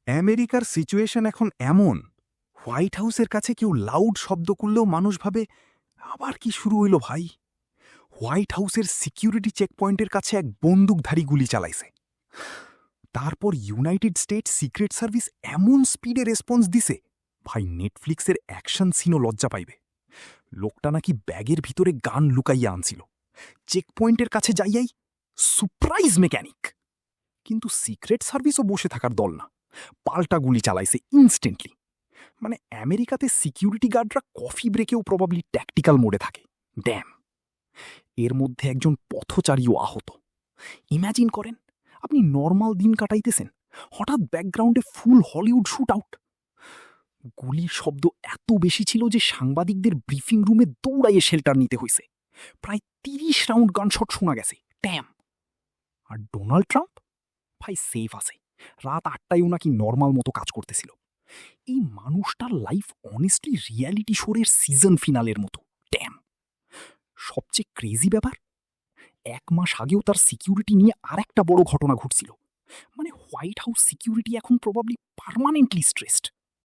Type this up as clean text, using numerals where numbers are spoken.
আমেরিকার সিচুয়েশন এখন এমন, হোয়াইট হাউসের কাছে কেউ লাউড শব্দ করলেও মানুষ ভাবে আবার কি শুরু হইল ভাই। হোয়াইট হাউসের সিকিউরিটি চেকপয়েন্টের কাছে এক বন্দুকধারী গুলি চালাইছে। তারপর ইউনাইটেড স্টেটস সিক্রেট সার্ভিস এমন স্পিডে রেসপন্স দিছে, ভাই নেটফ্লিক্সের অ্যাকশন সিনও লজ্জা পাইবে। লোকটা নাকি ব্যাগের ভিতরে গান লুকাইয়া আনছিল, চেকপয়েন্টের কাছে যাইয়াই সারপ্রাইজ মেকানিক। কিন্তু সিক্রেট সার্ভিসও বসে থাকার দল না, পাল্টা গুলি চালাইছে ইনস্ট্যান্টলি। মানে আমেরিকাতে সিকিউরিটি গার্ডরা কফি ব্রেকেও প্রবাবলি ট্যাকটিক্যাল মোডে থাকে। ড্যাম। এর মধ্যে একজন পথচারীও আহত। ইম্যাজিন করেন, আপনি নর্মাল দিন কাটাইতেছেন, হঠাৎ ব্যাকগ্রাউন্ডে ফুল হলিউড শুট আউট। গুলির শব্দ এত বেশি ছিল যে সাংবাদিকদের ব্রিফিং রুমে দৌড়াইয়ে শেল্টার নিতে হয়েছে। প্রায় ৩০ রাউন্ড গানশট শোনা গেছে। ড্যাম। আর ডোনাল্ড ট্রাম্প ভাই সেফ আছে, রাত ৮টায়ও নাকি নর্মাল মতো কাজ করতেছিল। এই মানুষটার লাইফ অনেস্টলি রিয়ালিটি শোরের সিজন ফিনালের মতো। ড্যাম। সবচেয়ে ক্রেজি ব্যাপার, ১ মাস আগেও তার সিকিউরিটি নিয়ে আরেকটা বড় ঘটনা ঘটছিল। মানে হোয়াইট হাউস সিকিউরিটি এখন প্রবাবলি পার্মানেন্টলি স্ট্রেসড।